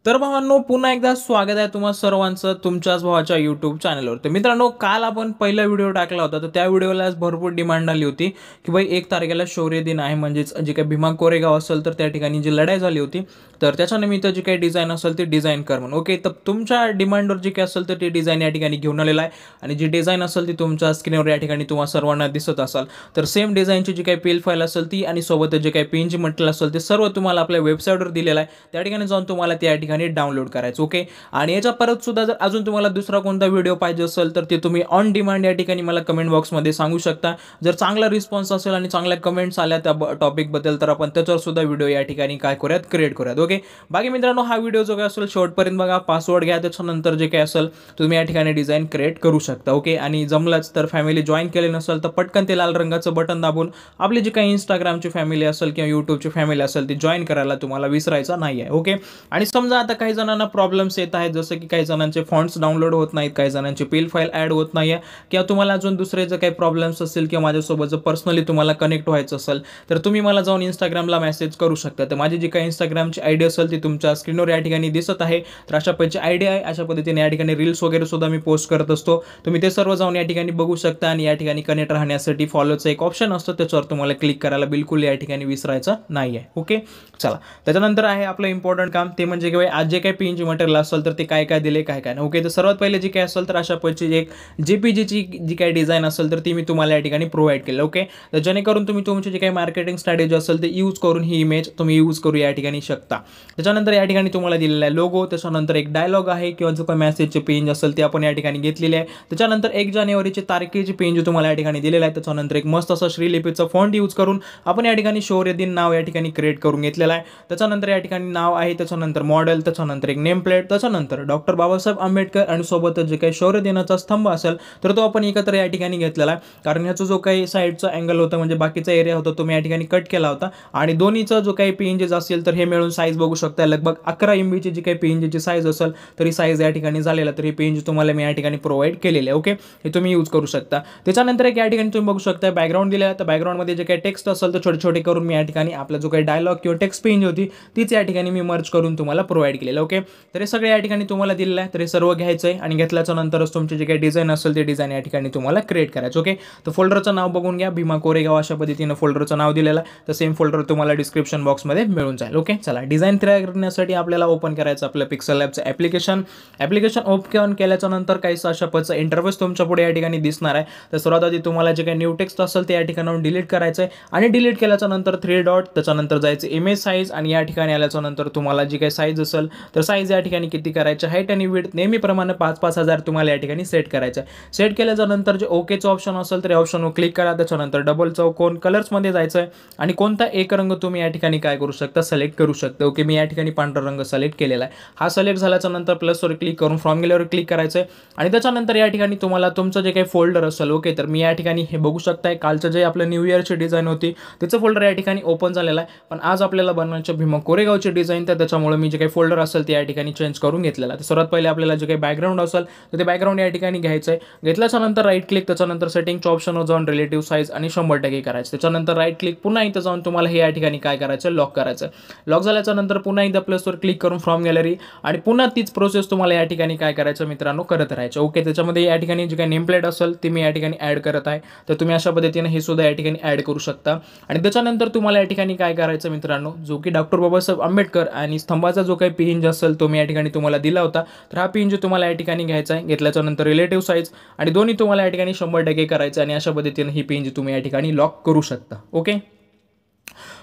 तर भावांनो, पुन्हा एकदा स्वागत आहे तुम्हा सर्वांचं तुमच्याच भावाच्या यूट्यूब चॅनलवर. तर मित्रांनो, काल आपण पहिला व्हिडिओ टाकला होता, तर त्या व्हिडिओला भरपूर डिमांड आली होती की भाई 1 तारखेला शौर्य दिन आहे, म्हणजेच जे काही भीमा कोरेगाव असेल तर त्या ठिकाणी जी लढाई झाली होती, तर त्याच्या निमित्त जी काही डिझाईन असेल ती डिझाईन कर म्हणून. ओके, तर तुमच्या डिमांडवर जी काही असेल तर ती डिझाईन या ठिकाणी घेऊन आलेला आहे आणि जी डिझाईन असेल ती तुमच्या स्क्रीनवर या ठिकाणी तुम्हाला सर्वांना दिसत असेल. तर सेम डिझाईनची जी काही पीएल फाईल असेल ती आणि सोबतच जे काही पीएनजी मटेरियल असेल ते सर्व तुम्हाला आपल्या वेबसाईटवर दिलेलं आहे. त्या ठिकाणी जाऊन तुम्हाला त्या ठिकाणी डाउनलोड करायचं. ओके, आणि याच्या परत सुद्धा जर अजून तुम्हाला दुसरा कोणता व्हिडिओ पाहिजे असेल तर ते तुम्ही ऑन डिमांड या ठिकाणी मला कमेंट बॉक्समध्ये सांगू शकता. जर चांगला रिस्पॉन्स असेल आणि चांगल्या कमेंट्स आल्या त्या टॉपिकबद्दल तर आपण त्याच्यावर सुद्धा व्हिडिओ या ठिकाणी काय करूयात, क्रिएट करूयात. ओके, बाकी मित्रांनो, हा व्हिडिओ जो काय असेल शेवटपर्यंत बघा, पासवर्ड घ्या, त्याच्यानंतर जे काय असेल तुम्ही या ठिकाणी डिझाईन क्रिएट करू शकता. ओके, आणि जमलंच तर फॅमिली जॉईन केले नसेल तर पटकन ते लाल रंगाचं बटन दाबून आपली जी काही इंस्टाग्रामची फॅमिली असेल किंवा यूट्यूबची फॅमिली असेल ती जॉईन करायला तुम्हाला विसरायचं नाही आहे. ओके, आणि समजा आता काही जणांना प्रॉब्लेम्स येत आहेत, जसं की काही जणांचे फॉन्ट्स डाउनलोड होत नाहीत, काही जणांची पीएल फाईल ॲड होत नाही आहे, किंवा तुम्हाला अजून दुसरे जे काही प्रॉब्लेम्स असतील किंवा माझ्यासोबत जर पर्सनली तुम्हाला कनेक्ट व्हायचं असेल तर तुम्ही मला जाऊन इंस्टाग्रामला मेसेज करू शकता. तर माझी जी काही इंस्टाग्रामची आयडी असेल ती तुमच्या स्क्रीनवर या ठिकाणी दिसत आहे. तर अशा पद्धतीची आयडी आहे. अशा पद्धतीने या ठिकाणी रील्स वगैरे सुद्धा मी पोस्ट करत असतो. तुम्ही ते सर्व जाऊन या ठिकाणी बघू शकता आणि या ठिकाणी कनेक्ट राहण्यासाठी फॉलोचं एक ऑप्शन असतं, त्याच्यावर तुम्हाला क्लिक करायला बिलकुल या ठिकाणी विसरायचं नाही आहे. ओके, चला, त्याच्यानंतर आहे आपलं इम्पॉर्टंट काम, ते म्हणजे की आज जे काही पीएनजी मटेरियल असेल तर ते काय काय दिले, काय काय नाही. ओके, तर सर्वात पहिले जी काय असेल तर अशा पद्धतीची एक जेपीजीची जी काही डिझाईन असेल तर ती मी तुम्हाला या ठिकाणी प्रोव्हाइड केलं. ओके, तर जेणेकरून तुम्ही तुमची जी काही मार्केटिंग स्ट्रॅटेजी असेल ते यूज करून ही इमेज तुम्ही यूज करू या ठिकाणी शकता. त्याच्यानंतर या ठिकाणी तुम्हाला दिलेला आहे लोगो, त्याच्यानंतर एक डायलॉग आहे किंवा जो काही मेसेजचे पेज असेल ते आपण या ठिकाणी घेतलेले आहे. त्याच्यानंतर 1 जानेवारीची तारखेची पेज तुम्हाला या ठिकाणी दिलेला आहे. त्याच्यानंतर एक मस्त असं श्रीलिपीचं फॉन्ट यूज करून आपण या ठिकाणी शौर्य दिन नाव या ठिकाणी क्रिएट करून घेतलेलं आहे. त्याच्यानंतर या ठिकाणी नाव आहे, त्याच्यानंतर मॉडेल, त्याच्यानंतर एक नेम प्लेट, त्याच्यानंतर डॉक्टर बाबासाहेब आंबेडकर आणि सोबतच जे काही शौर्य दिनाचा स्तंभ असेल तर तो आपण एकत्र या ठिकाणी घेतलेला आहे. कारण ह्याचा जो काही साईडचा अँगल होता म्हणजे बाकीचा एरिया होता तो मी या ठिकाणी कट केला होता आणि दोन्हीचा जो काही पीएनजी असेल तर हे मिळून साईज बघू शकता. लगभग 11 MB ची जी काही पीएनजीची साईज असेल तरी साईज या ठिकाणी झालेला, तर ही पीएनजी तुम्हाला मी या ठिकाणी प्रोव्हाइड केलेली आहे. ओके, हे तुम्ही यूज करू शकता. त्याच्यानंतर एक या ठिकाणी तुम्ही बघू शकता बॅकग्राऊंड दिलेला आहे. तर बॅकग्राऊंडमध्ये जे काही टेक्स्ट असेल तर छोटे छोटे करून मी या ठिकाणी आपला जो काही डायलॉग किंवा टेक्स्ट पीएनजी होती तीच या ठिकाणी मी मर्ज करून तुम्हाला प्रोव्हाइड केलेलं. ओके, तर हे सगळे या ठिकाणी तुम्हाला दिलेलं आहे. तर हे सर्व घ्यायचं आहे आणि घेतल्याच्या नंतरच तुमचे जे काही डिझाईन असेल ते डिझाईन या ठिकाणी तुम्हाला क्रिएट करायचं. ओके, तर फोल्डरचं नाव बघून घ्या, भीमा कोरेगाव अशा पद्धतीनं फोल्डरचं नाव दिलेलं आहे. तर सेम फोल्डर तुम्हाला डिस्क्रिप्शन बॉक्समध्ये मिळून जाईल. ओके, चला, डिझाईन तयार करण्यासाठी आपल्याला ओपन करायचं आपलं पिक्सल लॅबचं ॲप्लिकेशन ओपन केल्याच्या नंतर काही अशा पद्धतीचं इंटरफेस तुमच्या पुढे या ठिकाणी दिसणार आहे. तर सर्वात आधी तुम्हाला जे काही न्यू टेक्स्ट असेल ते या ठिकाणी डिलीट करायचं आहे आणि डिलीट केल्याच्या नंतर 3 डॉट, त्याच्यानंतर जायचं इमेज साईज आणि या ठिकाणी आल्याच्या नंतर तुम्हाला जी काही साईज असेल तर साईज या ठिकाणी किती करायचं, हाईट आणि विड्थ नेहमीप्रमाणे 5,000 तुम्हाला या ठिकाणी सेट करायचं आहे. सेट केल्याच्या नंतर जे ओकेचं ऑप्शन असेल तर या ऑप्शनवर क्लिक करा. त्याच्यानंतर डबल चौकोन कलर्समध्ये जायचं आहे आणि कोणता एक रंग तुम्ही या ठिकाणी काय करू शकता, सिलेक्ट करू शकता. ओके, मी या ठिकाणी पांढरा रंग सिलेक्ट केलेला आहे. हा सिलेक्ट झाल्याच्या नंतर प्लसवर क्लिक करून फ्रॉम गॅलरीवर क्लिक करायचं आहे आणि त्याच्यानंतर या ठिकाणी तुम्हाला तुमचं जे काही फोल्डर असेल, ओके, तर मी या ठिकाणी हे बघू शकताय कालचं जे आपलं न्यू इयरची डिझाईन होती त्याचं फोल्डर या ठिकाणी ओपन झालेलं आहे. पण आज आपल्याला बनवायचं भीमा कोरेगावची डिझाईन, तर त्याच्यामुळे मी जे काही फोल्डर असेल ते या ठिकाणी चेंज करून घेतलेला आहे. तर सर्वात पहिले आपल्याला जे काही बॅकग्राऊंड असेल तर ते बॅकग्राऊंड या ठिकाणी घ्यायचं आहे. घेतल्याच्या नंतर राईट क्लिक, त्याच्यानंतर सेटिंगच्या ऑप्शनवर जाऊन रिलेटिव्ह साईज आणि 100% करायचं. त्याच्यानंतर राईट क्लिक, पुन्हा इथं जाऊन तुम्हाला हे या ठिकाणी काय करायचं, लॉक करायचं. लॉक झाल्याच्या नंतर पुन्हा एकदा प्लसवर क्लिक करून फ्रॉम गॅलरी आणि पुन्हा तीच प्रोसेस तुम्हाला या ठिकाणी काय करायचं मित्रांनो, करत राहायचं. ओके, त्याच्यामध्ये या ठिकाणी जे काही नेम प्लेट असेल ती मी या ठिकाणी ॲड करत आहे. तर तुम्ही अशा पद्धतीने हे सुद्धा या ठिकाणी ॲड करू शकता. आणि त्याच्यानंतर तुम्हाला या ठिकाणी काय करायचं मित्रांनो, जो की डॉक्टर बाबासाहेब आंबेडकर आणि स्तंभाचा जो काही पीएनजी असेल तो मी या ठिकाणी तुम्हाला दिला होता, तर हा पीएनजी तुम्हाला या ठिकाणी घ्यायचा आहे. घेतल्याच्या नंतर रिलेटिव्ह साईज आणि दोन्ही तुम्हाला या ठिकाणी 100% करायचं आणि अशा पद्धतीने ही पीएनजी तुम्ही या ठिकाणी लॉक करू शकता. ओके,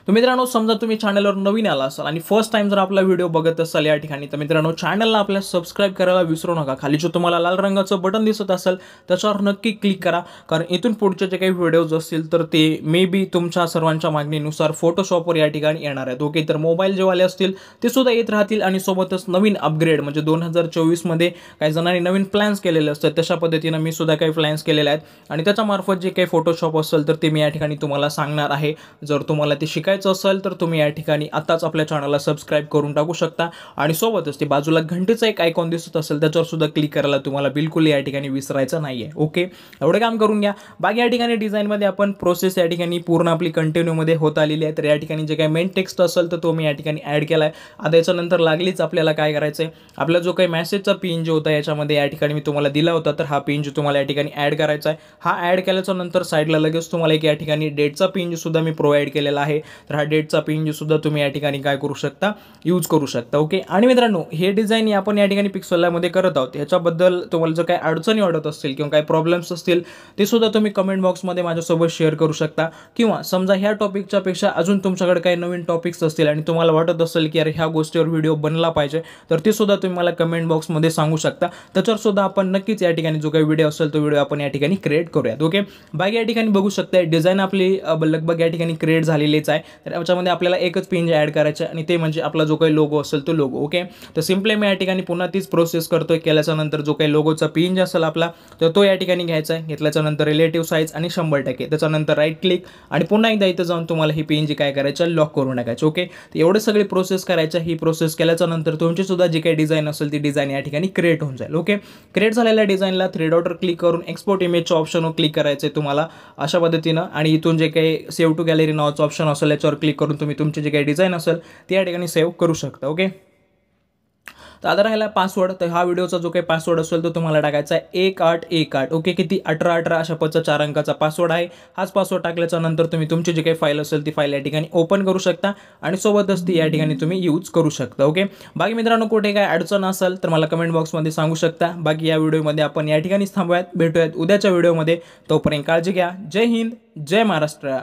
तर मित्रांनो, समजा तुम्ही चॅनलवर नवीन आला असाल आणि फर्स्ट टाइम जर आपला व्हिडिओ बघत असाल या ठिकाणी, तर मित्रांनो चॅनलला आपल्या सबस्क्राईब करायला विसरू नका. खाली जो तुम्हाला लाल रंगाचं बटन दिसत असेल त्याच्यावर नक्की क्लिक करा, कारण इथून पुढचे जे काही व्हिडिओज असतील तर ते मे बी तुमच्या सर्वांच्या मागणीनुसार फोटोशॉपवर या ठिकाणी येणार आहेत. ओके, तर मोबाईल जेवाले असतील ते सुद्धा येत राहतील आणि सोबतच नवीन अपग्रेड म्हणजे 2024 मध्ये काही जणांनी नवीन प्लॅन्स केलेले असतात, तशा पद्धतीनं मी सुद्धा काही प्लॅन्स केलेले आहेत आणि त्याच्यामार्फत जे काही फोटोशॉप असेल तर ते मी या ठिकाणी तुम्हाला सांगणार आहे. जर तुम्हाला ते शिकायचं शिकायचं असेल तर तुम्ही या ठिकाणी आताच आपल्या चॅनलला सबस्क्राईब करून टाकू शकता आणि सोबतच ते बाजूला घंटेचा एक आयकॉन दिसत असेल त्याच्यावर सुद्धा क्लिक करायला तुम्हाला बिलकुल या ठिकाणी विसरायचं नाहीये. ओके, एवढे काम करून घ्या. बाकी या ठिकाणी डिझाईनमध्ये आपण प्रोसेस या ठिकाणी पूर्ण आपली कंटिन्यूमध्ये होत आलेली आहे. तर या ठिकाणी जे काही मेन टेक्स्ट असेल तर तो मी या ठिकाणी ॲड केला आहे. आता याच्यानंतर लागलीच आपल्याला काय करायचं आहे, आपला जो काही मेसेजचा पिन जो होता याच्यामध्ये या ठिकाणी मी तुम्हाला दिला होता, तर हा पिन जो तुम्हाला या ठिकाणी ॲड करायचा आहे. हा ॲड केल्याच्या नंतर साईडला लगेच तुम्हाला एक या ठिकाणी डेटचा पिन सुद्धा मी प्रोव्हाइड केलेला आहे. तर हा डेटचा पिन सुद्धा तुम्ही या ठिकाणी काय करू शकता, यूज करू शकता. ओके, आणि मित्रांनो हे डिझाईन आपण या ठिकाणी पिक्सेलमध्ये करत आहोत. ह्याच्याबद्दल तुम्हाला जर काही अडचणी वाटत असतील किंवा काही प्रॉब्लेम्स असतील ते सुद्धा तुम्ही कमेंट बॉक्समध्ये माझ्यासोबत शेअर करू शकता. किंवा समजा ह्या टॉपिकच्या पेक्षा अजून तुमच्याकडे काही नवीन टॉपिक्स असतील आणि तुम्हाला वाटत असेल की अरे ह्या गोष्टीवर व्हिडिओ बनला पाहिजे, तर ते सुद्धा तुम्ही मला कमेंट बॉक्समध्ये सांगू शकता. त्याच्यावर सुद्धा आपण नक्कीच या ठिकाणी जो काही व्हिडिओ असेल तो व्हिडिओ आपण या ठिकाणी क्रिएट करूयात. ओके, बाकी या ठिकाणी बघू शकता डिझाईन आपली लगभग या ठिकाणी क्रिएट झालेलीच आहे. तर याच्यामध्ये आपल्याला एकच पिन ॲड करायचं आणि ते म्हणजे आपला जो काही लोगो असेल तो लोगो. ओके, तर सिम्पली मी या ठिकाणी पुन्हा तीच प्रोसेस करतोय. केल्याच्या नंतर जो काही लोगोचा पिन असेल आपला तर तो या ठिकाणी घ्यायचा आहे. घेतल्याच्या नंतर रिलेटिव्ह साईज आणि 100%, त्याच्यानंतर राईट क्लिक आणि पुन्हा एकदा इथं जाऊन तुम्हाला ही पिन जी काय करायचं लॉक करून टाकायचं. ओके, तर एवढे सगळी प्रोसेस करायचं. ही प्रोसेस केल्याच्या नंतर तुमची सुद्धा जी काही डिझाईन असेल ती डिझाईन या ठिकाणी क्रिएट होऊन जाईल. ओके, क्रिएट झालेल्या डिझाईनला 3 डॉटवर क्लिक करून एक्सपोर्ट इमेजच्या ऑप्शनवर क्लिक करायचं आहे तुम्हाला अशा पद्धतीनं. आणि इथून जे काही सेव्ह टू गॅलरी नावाचं ऑप्शन असेल याच्यावर क्लिक करून तुम्ही तुमची जी काही डिझाईन असेल ती या ठिकाणी सेव्ह करू शकता. ओके, तर आता राहिला पासवर्ड. तर हा व्हिडिओचा जो काही पासवर्ड असेल तो तुम्हाला टाकायचा आहे 1818. ओके, किती 1818 अशा 4 अंकाचा पासवर्ड आहे. हाच पासवर्ड टाकल्याच्या नंतर तुम्ही तुमची जी काही फाईल असेल ती फाईल या ठिकाणी ओपन करू शकता आणि सोबतच ती या ठिकाणी तुम्ही यूज करू शकता. ओके, बाकी मित्रांनो कुठे काय अडचण असेल तर मला कमेंट बॉक्समध्ये सांगू शकता. बाकी या व्हिडिओमध्ये आपण या ठिकाणीच थांबूयात. भेटूयात उद्याच्या व्हिडिओमध्ये. तोपर्यंत काळजी घ्या. जय हिंद, जय महाराष्ट्र.